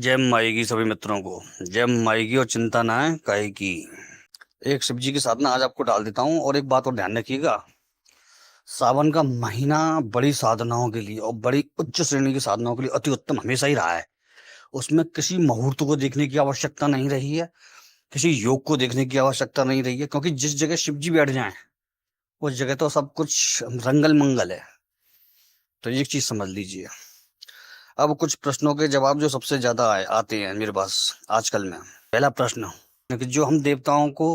जय माई की सभी मित्रों को। जय माई की और चिंता ना है काहे की। एक शिव जी की साधना आज आपको डाल देता हूँ, और एक बात और ध्यान रखिएगा। सावन का महीना बड़ी साधनाओं के लिए और बड़ी उच्च श्रेणी की साधनाओं के लिए अति उत्तम हमेशा ही रहा है। उसमें किसी मुहूर्त को देखने की आवश्यकता नहीं रही है, किसी योग को देखने की आवश्यकता नहीं रही है, क्योंकि जिस जगह शिव जी बैठ जाएं उस जगह तो सब कुछ रंगल मंगल है। तो ये चीज समझ लीजिए। अब कुछ प्रश्नों के जवाब जो सबसे ज्यादा आते हैं मेरे पास आजकल में। पहला प्रश्न कि जो हम देवताओं को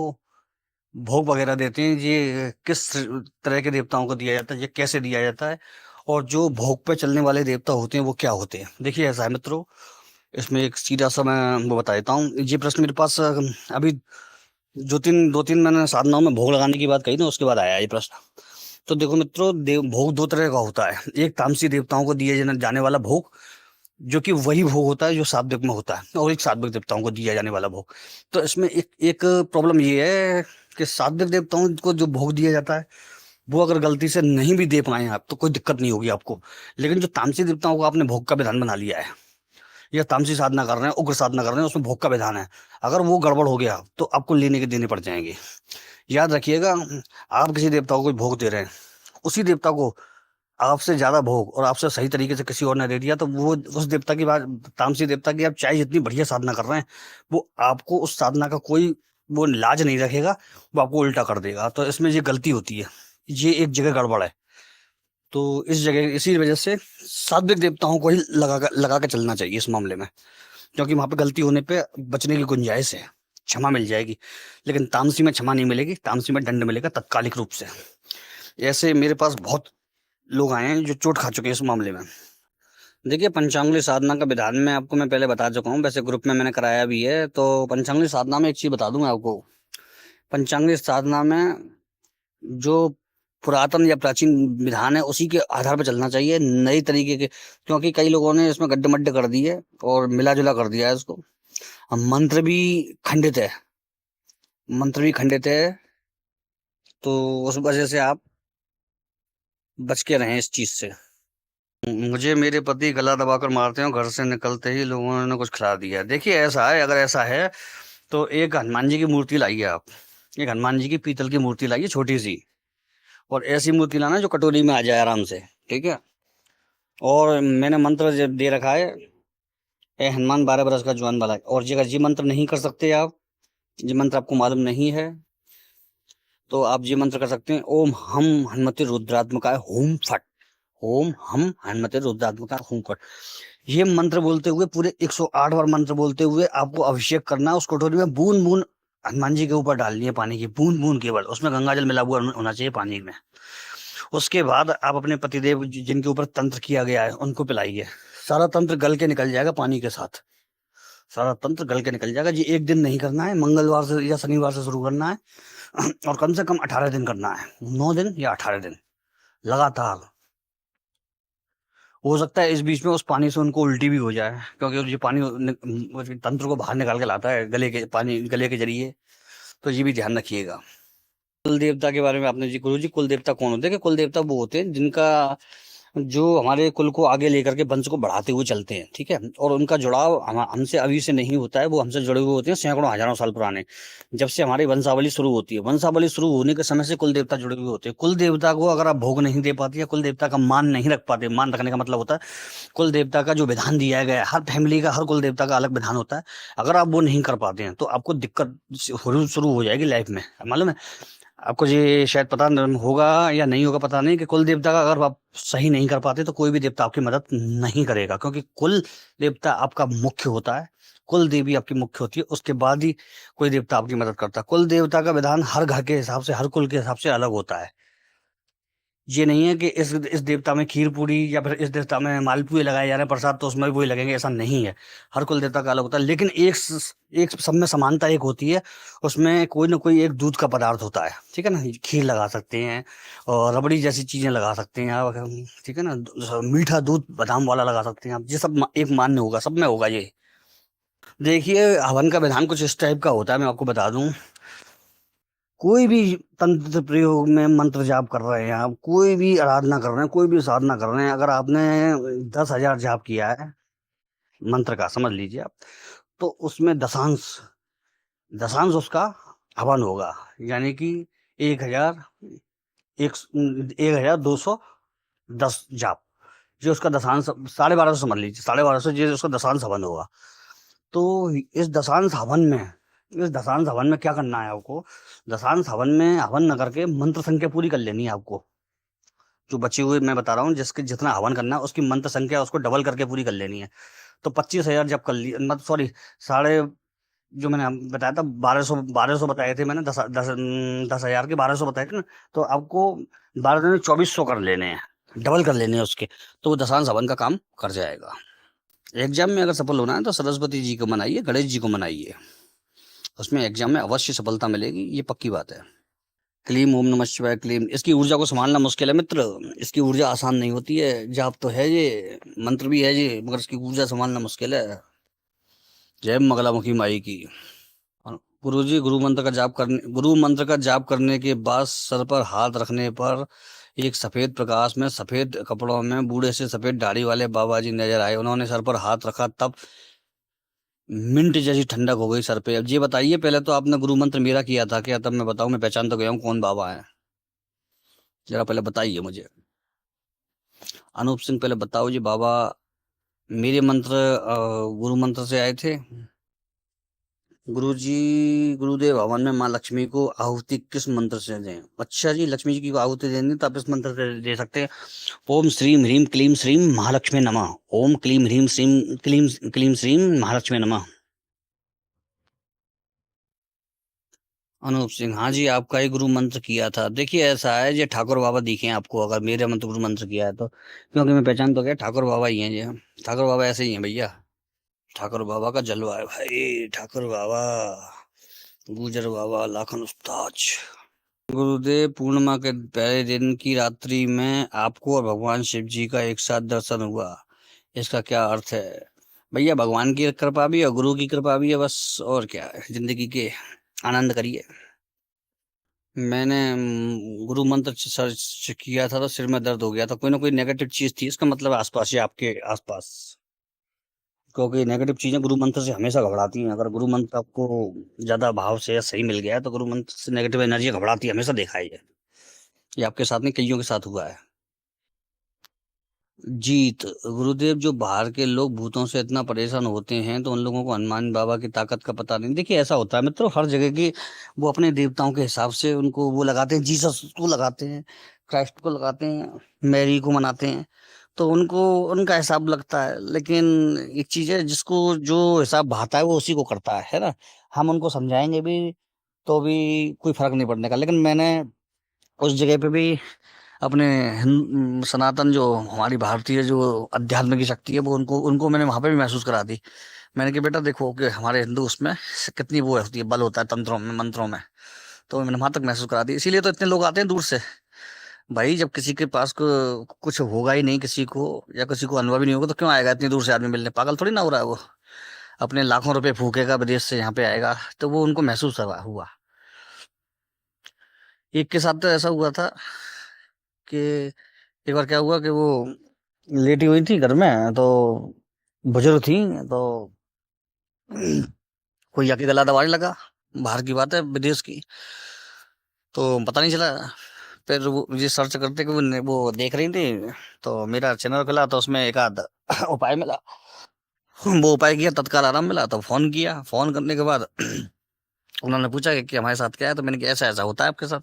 भोग वगैरह देते हैं, ये किस तरह के देवताओं को दिया जाता है, ये कैसे दिया जाता है, और जो भोग पे चलने वाले देवता होते हैं वो क्या होते हैं। देखिए ऐसा है मित्रों, इसमें एक सीधा सा मैं वो बता देता हूँ। ये प्रश्न मेरे पास अभी दो तीन मैंने साधनाओं में भोग लगाने की बात कही ना, उसके बाद आया ये प्रश्न। तो देखो मित्रों, भोग दो तरह का होता है। एक तामसी देवताओं को दिए जाने वाला भोग, जो कि वही भोग होता है जो सात्विक में होता है, और एक सात्विक देवताओं को दिया जाने वाला भोग। तो इसमें एक एक प्रॉब्लम ये है कि सात्विक देवताओं को जो भोग दिया जाता है वो अगर गलती से नहीं भी दे पाए आप तो कोई दिक्कत नहीं होगी आपको। लेकिन जो तामसी देवताओं को आपने भोग का विधान बना लिया है, या तामसी साधना कर रहे हैं, उग्र साधना कर रहे हैं, उसमें भोग का विधान है, अगर वो गड़बड़ हो गया तो आपको लेने के देने पड़ जाएंगे। याद रखिएगा, आप किसी देवता को कोई भोग दे रहे हैं, उसी देवता को आपसे ज्यादा भोग और आपसे सही तरीके से किसी और ने दे दिया, तो वो उस देवता की बात, तामसी देवता की, आप चाहे जितनी बढ़िया साधना कर रहे हैं, वो आपको उस साधना का कोई वो लाज नहीं रखेगा, वो आपको उल्टा कर देगा। तो इसमें ये गलती होती है, ये एक जगह गड़बड़ है। तो इस जगह इसी वजह से सात्विक देवताओं को ही लगा के चलना चाहिए इस मामले में, क्योंकि वहां पे गलती होने पे बचने की गुंजाइश है, क्षमा मिल जाएगी। लेकिन तामसी में क्षमा नहीं मिलेगी, तामसी में दंड मिलेगा तात्कालिक रूप से। ऐसे मेरे पास बहुत लोग आए हैं जो चोट खा चुके हैं इस मामले में। देखिए, पंचांगुली साधना का विधान में आपको मैं पहले बता चुका हूँ, वैसे ग्रुप में मैंने कराया भी है। तो पंचांगुली साधना में एक चीज बता दूं मैं आपको। पंचांगुली साधना में जो पुरातन या प्राचीन विधान है उसी के आधार पर चलना चाहिए, नई तरीके के। क्योंकि कई लोगों ने इसमें गड्ढे मड्ढे कर दिए और मिला जुला कर दिया है इसको। अब मंत्र भी खंडित है, मंत्र भी खंडित है। तो उस वजह से आप बच के रहें इस चीज से। मुझे मेरे पति गला दबाकर मारते हैं और घर से निकलते ही लोगों ने कुछ खिला दिया। देखिए ऐसा है, अगर ऐसा है तो एक हनुमान जी की मूर्ति लाइए आप। एक हनुमान जी की पीतल की मूर्ति लाइए, छोटी सी। और ऐसी मूर्ति लाना जो कटोरी में आ जाए आराम से, ठीक है। और मैंने मंत्र दे रखा है, ए हनुमान 12 बरस का जवान वाला। और जी अगर ये मंत्र नहीं कर सकते आप, ये मंत्र आपको मालूम नहीं है, तो आप ये मंत्र कर सकते हैं, ओम हम हनुमते रुद्रात्मकाय होम फट। ओम हम हनुमते रुद्रात्मकाय होम फट। ये मंत्र बोलते हुए पूरे 108 बार मंत्र बोलते हुए आपको अभिषेक करना है। उस कटोरी में बूंद बूंद हनुमान जी के ऊपर डालनी है, पानी की बूंद बूंद केवल, उसमें गंगा जल मिला हुआ होना चाहिए पानी में। उसके बाद आप अपने पतिदेव जिनके ऊपर तंत्र किया गया है उनको पिलाइए। सारा तंत्र गल के निकल जाएगा पानी के साथ, सारा तंत्र गल के निकल जाएगा। जी एक दिन नहीं करना है, मंगलवार से या शनिवार से शुरू करना है और कम से कम 18 दिन करना है, 9 दिन या 18 दिन लगातार। हो सकता है इस बीच में उस पानी से उनको उल्टी भी हो जाए, क्योंकि ये पानी तंत्र को बाहर निकाल के लाता है, गले के पानी, गले के जरिए। तो ये भी ध्यान रखिएगा। कुल देवता के बारे में आपने, जी गुरु जी कुल देवता कौन होते हैं? कि कुल देवता वो होते हैं जिनका, जो हमारे कुल को आगे लेकर के वंश को बढ़ाते हुए चलते हैं, ठीक है। और उनका जुड़ाव हमसे अभी से नहीं होता है, वो हमसे जुड़े हुए होते हैं सैकड़ों हजारों साल पुराने, जब से हमारी वंशावली शुरू होती है। वंशावली शुरू होने के समय से कुल देवता जुड़े हुए होते हैं। कुल देवता को अगर आप भोग नहीं दे पाते या कुल देवता का मान नहीं रख पाते, मान रखने का मतलब होता है कुल देवता का जो विधान दिया गया है, हर फैमिली का, हर कुल देवता का अलग विधान होता है, अगर आप वो नहीं कर पाते हैं तो आपको दिक्कत शुरू हो जाएगी लाइफ में। मालूम है आपको, ये शायद पता होगा या नहीं होगा, पता नहीं, कि कुल देवता का अगर आप सही नहीं कर पाते तो कोई भी देवता आपकी मदद नहीं करेगा, क्योंकि कुल देवता आपका मुख्य होता है, कुल देवी आपकी मुख्य होती है, उसके बाद ही कोई देवता आपकी मदद करता है। कुल देवता का विधान हर घर के हिसाब से, हर कुल के हिसाब से अलग होता है। ये नहीं है कि इस देवता में खीर पूरी या फिर इस देवता में मालपुए लगाए जा रहे हैं प्रसाद तो उसमें भी वही लगेंगे, ऐसा नहीं है। हर कुल देवता का अलग होता है। लेकिन एक सब में समानता एक होती है, उसमें कोई ना कोई एक दूध का पदार्थ होता है, ठीक है ना। खीर लगा सकते हैं और रबड़ी जैसी चीजें लगा सकते हैं आप, ठीक है ना। मीठा दूध बादाम वाला लगा सकते हैं आप। ये सब एक मान्य होगा, सब में होगा ये। देखिए, हवन का विधान कुछ इस टाइप का होता है, मैं आपको बता दूं। कोई भी तंत्र प्रयोग में मंत्र जाप कर रहे हैं आप, कोई भी आराधना कर रहे हैं, कोई भी साधना कर रहे हैं, अगर आपने 10,000 जाप किया है मंत्र का, समझ लीजिए आप। तो उसमें दशांश दशांश उसका हवन होगा, यानी कि 1000 एक 1210 जाप, जो उसका दशांश 1250 समझ लीजिए, 1250 ये उसका दशांश हवन होगा। तो इस दशांश हवन में क्या करना है आपको? दशांश हवन में हवन न करके मंत्र संख्या पूरी कर लेनी है आपको। जो बची हुई मैं बता रहा हूँ, जिसके जितना हवन करना है उसकी मंत्र संख्या उसको डबल करके पूरी कर लेनी है। तो 25,000 जब कर ली, मतलब सॉरी, साढ़े, जो मैंने बताया था 1200 बताए थे मैंने, 10,000 के 1200 बताए थे ना। तो आपको 12 में 2400 कर लेने हैं, डबल कर लेने हैं उसके। तो वो दशांश हवन का काम कर जाएगा। एग्जाम में अगर सफल होना है तो सरस्वती जी को मनाइए, गणेश जी को मनाइए, उसमें एग्जाम में अवश्य सफलता मिलेगी, ये पक्की बात है। क्लीम ओम नमः शिवाय क्लीम, इसकी ऊर्जा को संभालना मुश्किल है मित्र, इसकी ऊर्जा आसान नहीं होती है। जाप तो है ये, मंत्र भी है ये, मगर इसकी ऊर्जा संभालना मुश्किल है। जय मंगलामुखी माई की। गुरुजी, गुरु मंत्र का जाप करने के बाद सर पर हाथ रखने पर एक सफेद प्रकाश में, सफेद कपड़ों में, बूढ़े से सफेद दाढ़ी वाले बाबा जी नजर आए। उन्होंने सर पर हाथ रखा, तब मिंट जैसी ठंडक हो गई सर पे। अब ये बताइए, पहले तो आपने गुरु मंत्र मेरा किया था क्या? तब मैं बताऊं, मैं पहचान तो गया हूँ कौन बाबा है, जरा पहले बताइए मुझे। अनूप सिंह, पहले बताओ जी, बाबा मेरे मंत्र गुरु मंत्र से आए थे। गुरुजी, गुरुदेव हवन में माँ लक्ष्मी को आहुति किस मंत्र से दें? अच्छा जी, लक्ष्मी जी की आहुति देनी तो आप इस मंत्र से दे सकते हैं। ओम श्रीम ह्रीम क्लीम श्रीम महालक्ष्मी नमः। ओम क्लीम ह्रीम श्रीम क्लीम क्लीम श्रीम महालक्ष्मी नमः। अनूप सिंह, हाँ जी, आपका ही गुरु मंत्र किया था। देखिए ऐसा है, ये ठाकुर बाबा दिखे हैं आपको अगर मेरे मंत्र गुरु मंत्र किया है तो, क्योंकि मैं पहचान तो गया, ठाकुर बाबा ही हैं ये। ठाकुर बाबा ऐसे ही हैं भैया, ठाकुर बाबा का जलवा है भाई, ठाकुर बाबा, गुजर बाबा, लाखन उस्ताद। गुरुदेव, पूर्णिमा के पहले दिन की रात्रि में आपको और भगवान शिव जी का एक साथ दर्शन हुआ, इसका क्या अर्थ है? भैया, भगवान की कृपा भी और गुरु की कृपा भी है बस, और क्या है, जिंदगी के आनंद करिए। मैंने गुरु मंत्र सर्च किया था तो सिर में दर्द हो गया था, कोई ना कोई नेगेटिव चीज थी, इसका मतलब आसपास ही, आपके आसपास, क्योंकि नेगेटिव चीजें गुरु मंत्र से हमेशा घबराती हैं। अगर गुरु मंत्र आपको ज्यादा भाव से या सही मिल गया है तो गुरु मंत्र से नेगेटिव एनर्जी घबराती है, हमेशा देखा है ये आपके साथ नहीं, कईयों के साथ हुआ है। जीत, गुरुदेव, जो बाहर के लोग भूतों से इतना परेशान होते हैं तो उन लोगों को हनुमान बाबा की ताकत का पता नहीं। देखिए ऐसा होता है मित्रों, हर जगह की वो अपने देवताओं के हिसाब से उनको वो लगाते हैं, जीसस को लगाते हैं, क्राइस्ट को लगाते हैं, मैरी को मनाते हैं, तो उनको उनका हिसाब लगता है। लेकिन एक चीज है, जिसको जो हिसाब भाता है वो उसी को करता है ना। हम उनको समझाएंगे भी तो भी कोई फर्क नहीं पड़ने का। लेकिन मैंने उस जगह पे भी अपने सनातन, जो हमारी भारतीय जो अध्यात्म की शक्ति है, वो उनको उनको मैंने वहां पे भी महसूस करा दी। मैंने कि बेटा देखो कि हमारे हिंदू उसमें कितनी वो होती है, बल होता है तंत्रों में, मंत्रों में। तो मैंने वहां तक महसूस करा दी, इसीलिए तो इतने लोग आते हैं दूर से। भाई, जब किसी के पास कुछ होगा ही नहीं, किसी को या किसी को अनुभव ही नहीं होगा, तो क्यों आएगा इतनी दूर से आदमी मिलने? पागल थोड़ी ना हो रहा है वो, अपने लाखों रुपए फूकेगा विदेश से यहाँ पे आएगा, तो वो उनको महसूस हुआ। एक के साथ तो ऐसा हुआ था कि एक बार क्या हुआ कि वो लेटी हुई थी घर में, तो बुजुर्ग थी, तो कोई आके गला दबाने लगा। बाहर की बात है, विदेश की, तो पता नहीं चला। फिर वो मुझे सर्च करते कि वो देख रही थी, तो मेरा चैनल खुला तो उसमें एक आध उपाय मिला। वो उपाय किया, तत्काल आराम मिला। तो फोन किया, फोन करने के बाद उन्होंने पूछा कि हमारे साथ क्या है, तो मैंने कहा ऐसा ऐसा होता है आपके साथ।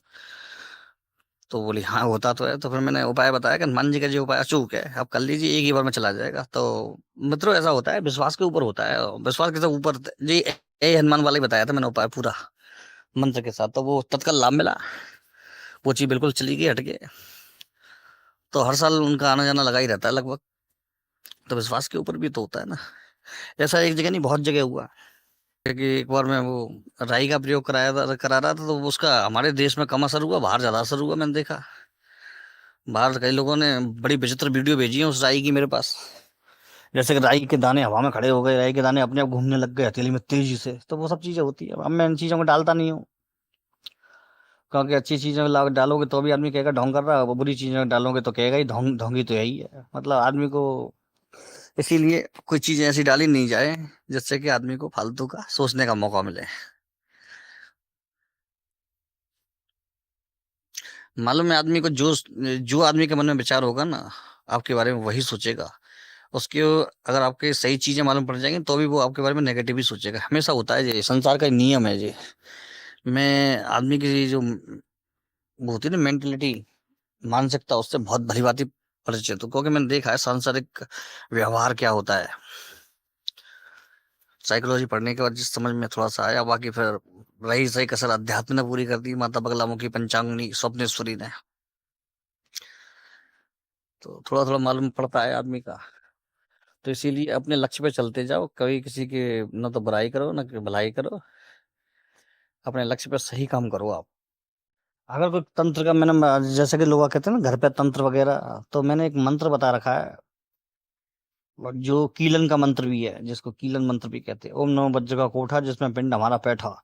तो बोली हाँ होता तो है। तो फिर मैंने उपाय बताया कि हनुमान जी का जो उपाय अचूक है, आप कर लीजिए, एक ही बार में चला जाएगा। तो मित्रों, ऐसा होता है, विश्वास के ऊपर होता है, विश्वास के सब ऊपर जी। हनुमान वाला ही बताया था मैंने उपाय पूरा मंत्र के साथ, तो वो तत्काल लाभ मिला, वो चीज बिल्कुल चली गई, हट गए। तो हर साल उनका आना जाना लगा ही रहता है लगभग। तो विश्वास के ऊपर भी तो होता है ना। ऐसा एक जगह नहीं, बहुत जगह हुआ कि एक बार मैं वो राई का प्रयोग करा रहा था, तो उसका हमारे देश में कम असर हुआ, बाहर ज्यादा असर हुआ, मैंने देखा। बाहर कई लोगों ने बड़ी विचित्र वीडियो भेजी है उस राई की मेरे पास, जैसे कि राई के दाने हवा में खड़े हो गए, राई के दाने अपने आप घूमने लग गए हथेली में तेजी से। तो वो सब चीजें होती है। अब मैं इन चीजों को डालता नहीं हूँ, क्योंकि अच्छी चीजें डालोगे तो भी आदमी कहेगा ढोंग कर रहा है, वो बुरी चीजें डालोगे तो कहेगा ही ढोंग, ढोंगी तो यही है। मतलब आदमी को इसीलिए कोई चीज ऐसी डाली नहीं जाए जिससे कि आदमी को फालतू का सोचने का मौका मिले। मालूम है, आदमी को जो जो आदमी के मन में विचार होगा ना आपके बारे में वही सोचेगा। उसके अगर आपके सही चीजें मालूम पड़ जाएंगी तो भी वो आपके बारे में नेगेटिव ही सोचेगा। हमेशा होता है ये संसार का नियम है जी। मैं आदमी की जो वो होती है ना मेंटेलिटी, मानसिकता, उससे बहुत भली भांति परिचित हूँ, क्योंकि मैंने देखा है सांसारिक व्यवहार क्या होता है। साइकोलॉजी पढ़ने के बाद जिस समझ में थोड़ा सा आया, बाकी फिर रही सही कसर अध्यात्म ने पूरी कर दी, माता बगलामुखी पंचांगनी स्वप्नेश्वरी ने। तो थोड़ा थोड़ा मालूम पड़ता है आदमी का। तो इसीलिए अपने लक्ष्य पे चलते जाओ, कभी किसी की ना तो बुराई करो ना कि भलाई करो। अपने लक्ष्य पे सही काम करो आप। अगर कोई तंत्र का, मैंने जैसे कि लोग कहते हैं ना घर पे तंत्र वगैरह, तो मैंने एक मंत्र बता रखा है और जो कीलन का मंत्र भी है, जिसको कीलन मंत्र भी कहते हैं। ओम नमो वज्र का कोठा जिसमें पिंड हमारा बैठा,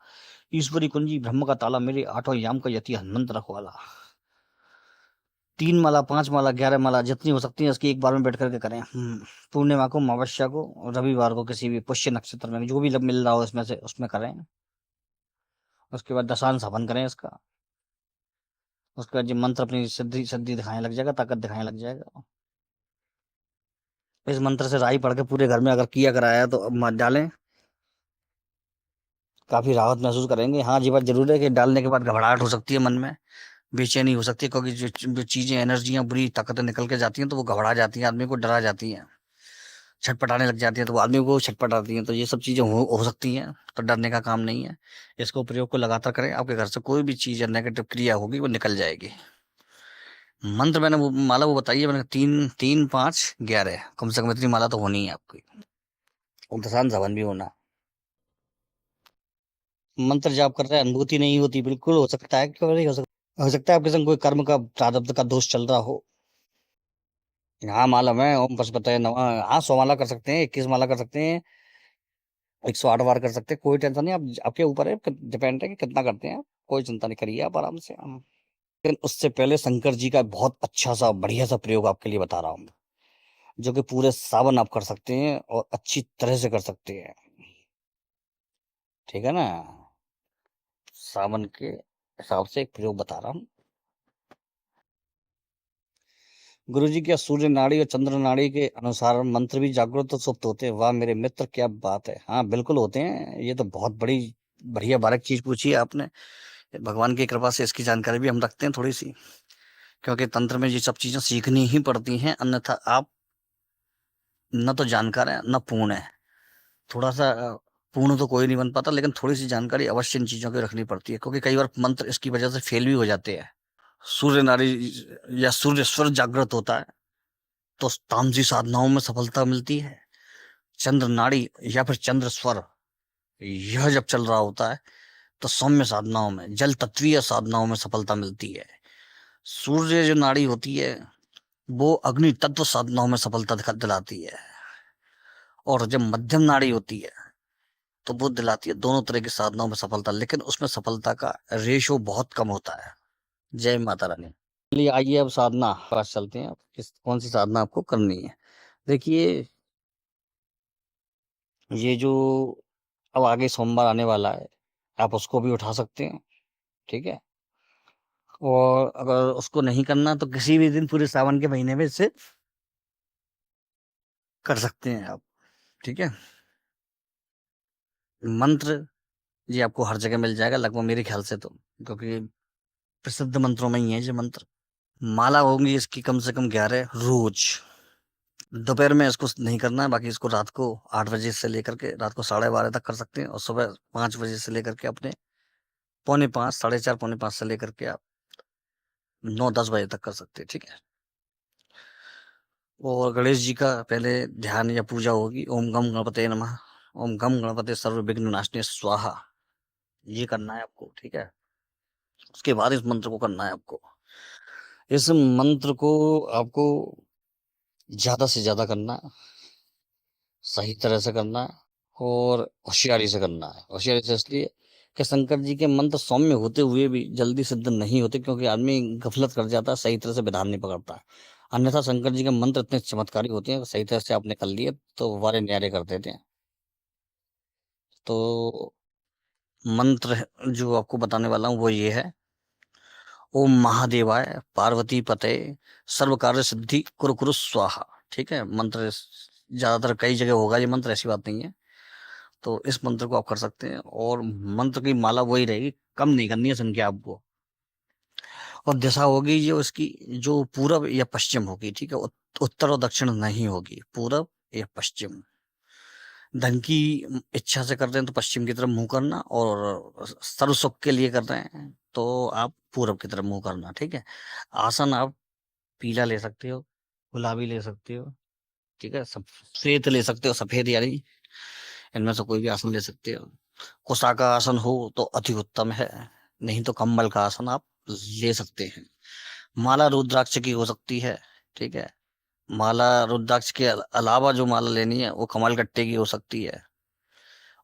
ईश्वरी कुंजी ब्रह्म का ताला, मेरे आठों याम का यति हनुमंत रखवाला। 3 माला 5 माला 11 माला जितनी हो सकती है इसकी एक बार में बैठ करके करें। पूर्णिमा को, अमावस्या को, रविवार को, किसी भी पुष्य नक्षत्र में जो भी मिल रहा हो इसमें से उसमें करें। उसके बाद दशांश हवन करें इसका। उसके बाद ये मंत्र अपनी सिद्धि सिद्धि दिखाने लग जाएगा, ताकत दिखाने लग जाएगा। इस मंत्र से राई पढ़ के पूरे घर में अगर किया कराया तो अब मत डालें, काफी राहत महसूस करेंगे। हाँ, ये बात जरूर है कि डालने के बाद घबराहट हो सकती है मन में, बेचैनी हो सकती है, क्योंकि जो चीजें एनर्जियां बुरी ताकतें निकल के जाती हैं तो वो घबरा जाती हैं, आदमी को डरा जाती हैं, छटपटाने लग जाती है, तो वो आदमी को छटपटाती हैं। तो ये सब चीजें हो सकती हैं, तो डरने का काम नहीं है। इसको प्रयोग को लगातार करें, आपके घर से कोई भी चीज या नेगेटिव क्रिया होगी वो निकल जाएगी। मंत्र मैंने वो माला वो बताई है मैंने, 3 3 5 11, कम से कम इतनी माला तो होनी है आपकी। उल्टासान जबान भी होना। मंत्र जाप कर रहे हैं, अनुभूति नहीं होती, बिल्कुल हो सकता है, क्यों नहीं हो सकता है आपके संग कोई कर्म का प्रारब्ध का दोष चल रहा हो। हाँ मालूम है, ओम पशुपतये नमः। हाँ, 100 माला कर सकते हैं, 21 माला कर सकते हैं, 108 बार कर सकते हैं, कोई टेंशन नहीं। आप आपके ऊपर है, डिपेंड है कि कितना करते हैं। कोई चिंता नहीं करिए आप, आराम से। लेकिन उससे पहले शंकर जी का बहुत अच्छा सा बढ़िया सा प्रयोग आपके लिए बता रहा हूँ, जो कि पूरे सावन आप कर सकते हैं और अच्छी तरह से कर सकते हैं। ठीक है ना? सावन के हिसाब से एक प्रयोग बता रहा हूँ। गुरु जी, क्या सूर्य नाड़ी और चंद्र नाड़ी के अनुसार मंत्र भी जागृत और सुप्त होते हैं? वाह मेरे मित्र, क्या बात है! हाँ बिल्कुल होते हैं। ये तो बहुत बड़ी बढ़िया बारीक चीज पूछी है आपने। भगवान की कृपा से इसकी जानकारी भी हम रखते हैं थोड़ी सी, क्योंकि तंत्र में ये सब चीजें सीखनी ही पड़ती हैं, अन्यथा आप न तो जानकार है न पूर्ण है। थोड़ा सा पूर्ण तो कोई नहीं बन पाता, लेकिन थोड़ी सी जानकारी अवश्य इन चीजों की रखनी पड़ती है, क्योंकि कई बार मंत्र इसकी वजह से फेल भी हो जाते हैं। सूर्य नारी या सूर्य स्वर जागृत होता है तो तामसी साधनाओं में सफलता मिलती है। चंद्र नाड़ी या फिर चंद्र स्वर यह जब चल रहा होता है तो सौम्य साधनाओं में, जल तत्वीय साधनाओं में सफलता मिलती है। सूर्य जो नाड़ी होती है वो अग्नि तत्व साधनाओं में सफलता दिलाती है, और जब मध्यम नाड़ी होती है तो वो दिलाती है दोनों तरह की साधनाओं में सफलता, लेकिन उसमें सफलता का रेशो बहुत कम होता है। जय माता रानी। चलिए आइए अब साधना पास चलते हैं, अब किस कौन सी साधना आपको करनी है। देखिए, ये जो अब आगे सोमवार आने वाला है, आप उसको भी उठा सकते हैं। ठीक है? और अगर उसको नहीं करना तो किसी भी दिन पूरे सावन के महीने में इसे कर सकते हैं आप। ठीक है? मंत्र ये आपको हर जगह मिल जाएगा लगभग, मेरे ख्याल से तो, क्योंकि प्रसिद्ध मंत्रों में ही है ये मंत्र। माला होंगी इसकी कम से कम 11 रोज। दोपहर में इसको नहीं करना है, बाकी इसको रात को 8 बजे से लेकर के रात को 12:30 तक कर सकते हैं, और सुबह 5 बजे से लेकर के अपने 4:45, 4:30, 4:45 से लेकर के आप 9 10 बजे तक कर सकते हैं। ठीक है? और गणेश जी का पहले ध्यान या पूजा होगी। ओम गम गणपते नमः, ओम गम गणपते सर्व विघ्न नाशने स्वाहा, ये करना है आपको। ठीक है? उसके बाद इस मंत्र को करना है आपको। इस मंत्र को आपको ज्यादा से ज्यादा करना है, सही तरह से करना है, और होशियारी से करना है। होशियारी से इसलिए कि शंकर जी के मंत्र सौम्य होते हुए भी जल्दी सिद्ध नहीं होते, क्योंकि आदमी गफलत कर जाता है, सही तरह से विधान नहीं पकड़ता है। अन्यथा शंकर जी के मंत्र इतने चमत्कारी होते हैं, सही तरह से आपने कर लिए तो वारे न्यारे कर देते हैं। तो मंत्र जो आपको बताने वाला हूँ वो ये है: ओम महादेवाय पार्वती पते सर्व कार्य सिद्धि कुरु कुरु स्वाहा। ठीक है, मंत्र ज्यादातर कई जगह होगा ये मंत्र, ऐसी बात नहीं है। तो इस मंत्र को आप कर सकते हैं, और मंत्र की माला वही रहेगी, कम नहीं करनी है संख्या आपको। और दिशा होगी जो इसकी, जो पूरब या पश्चिम होगी। ठीक है, उत्तर और दक्षिण नहीं होगी, पूरब या पश्चिम। धन की इच्छा से कर रहे हैं तो पश्चिम की तरफ मुंह करना, और सर्व सुख के लिए कर रहे हैं तो आप पूरब की तरफ मुंह करना। ठीक है, आसन आप पीला ले सकते हो, गुलाबी ले सकते हो, ठीक है, सब श्वेत ले सकते हो, सफेद यानी, इनमें से कोई भी आसन ले सकते हो। कुशा का आसन हो तो अति उत्तम है, नहीं तो कंबल का आसन आप ले सकते हैं। माला रुद्राक्ष की हो सकती है। ठीक है, माला रुद्राक्ष के अलावा जो माला लेनी है वो कमल गट्टे की हो सकती है।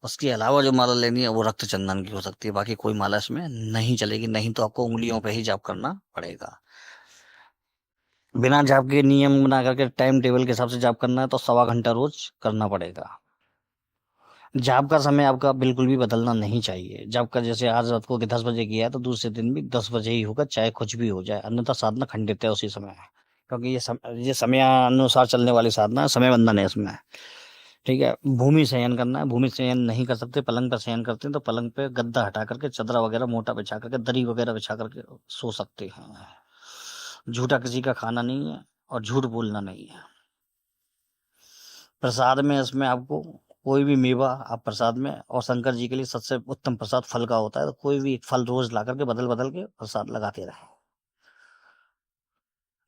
उसके अलावा जो माला लेनी है वो रक्त चंदन की हो सकती है। बाकी कोई माला इसमें नहीं चलेगी, नहीं तो आपको उंगलियों पे ही जाप करना पड़ेगा। बिना जाप के, नियम बना करके टाइम टेबल के हिसाब से जाप करना है तो 1.25 घंटा रोज करना पड़ेगा। जाप का समय आपका बिल्कुल भी बदलना नहीं चाहिए। जाप का जैसे आज रात को 10 बजे किया है तो दूसरे दिन भी 10 बजे ही होगा, चाहे कुछ भी हो जाए, अन्यथा साधना खंडित है उसी समय। क्योंकि ये समय अनुसार चलने वाली साधना है, समय बंधन है इसमें। ठीक है, भूमि शयन करना है। भूमि शयन नहीं कर सकते, पलंग पर शयन करते हैं तो पलंग पे गद्दा हटा करके चादरा वगैरह मोटा बिछा करके, दरी वगैरह बिछा करके सो सकते हैं। झूठा किसी का खाना नहीं है और झूठ बोलना नहीं है। प्रसाद में इसमें आपको कोई भी मेवा आप प्रसाद में, और शंकर जी के लिए सबसे उत्तम प्रसाद फल का होता है, तो कोई भी एक फल रोज ला करके बदल बदल के प्रसाद लगाते रहे।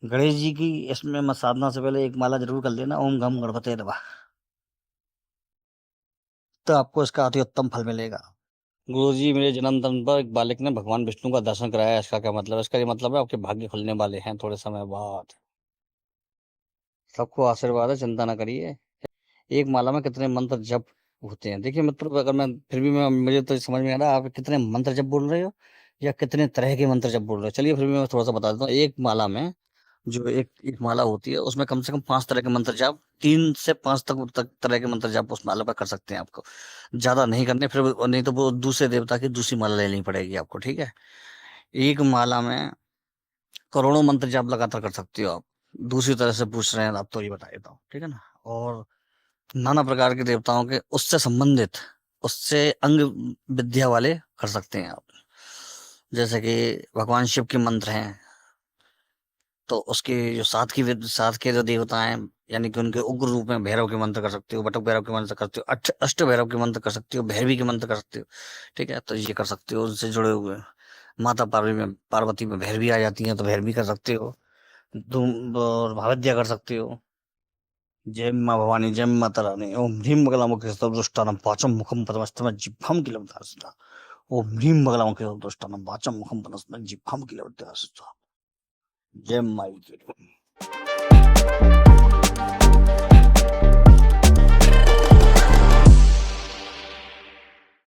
गणेश जी की इसमें मत साधना से पहले एक माला जरूर कर लेना, ओम गम गणपते नमः, तो आपको इसका अति उत्तम फल मिलेगा। गुरु जी, मेरे जन्मदिन पर एक बालक ने भगवान विष्णु का दर्शन कराया, इसका क्या मतलब है? इसका ये मतलब है आपके भाग्य खुलने वाले हैं थोड़े समय बाद। सबको आशीर्वाद है, चिंता ना करिए। एक माला में कितने मंत्र जप होते हैं? देखिए मित्र, अगर मैं फिर भी मैं मुझे तो समझ में आ रहा है आप कितने मंत्र जप बोल रहे हो या कितने तरह के मंत्र जप बोल रहे हो। चलिए फिर भी मैं थोड़ा सा बता देता हूँ। एक माला में, जो एक एक माला होती है उसमें कम से कम 5 तरह के मंत्र जाप, 3 से 5 तक तरह के मंत्र जाप उस माला पर कर सकते हैं। आपको ज्यादा नहीं करने, फिर नहीं तो वो दूसरे देवता की दूसरी माला लेनी पड़ेगी आपको। ठीक है, एक माला में करोड़ों मंत्र जाप लगातार कर सकते हो आप। दूसरी तरह से पूछ रहे हैं आप तो ये बता देता हूँ, ठीक है ना। और नाना प्रकार के देवताओं के उससे संबंधित, उससे अंग विद्या वाले कर सकते हैं आप। जैसे कि भगवान शिव के मंत्र हैं तो उसके जो सात के जो देवता हैं, यानी कि उनके उग्र रूप में भैरव के मंत्र कर सकते हो, बटक भैरव के मंत्र करते हो, अष्ट भैरव के मंत्र कर सकते हो, भैरवी के मंत्र कर सकते हो। ठीक है, तो ये कर सकते हो उनसे जुड़े हुए। माता पार्वती में भैरवी आ जाती है तो भैरवी कर सकते हो। तुम और भावद्या कर सकते हो। जय माँ भवानी, जय माता रानी। ओम ह्रीं बगलामुखी दुष्टानं पाचम मुखम पदमस्तम जिह्वाम किल ओम ह्रीं बगलामुखी दुष्टानं पाचम मुखम पदमस्तम जिह्वाम किल। जय माई की।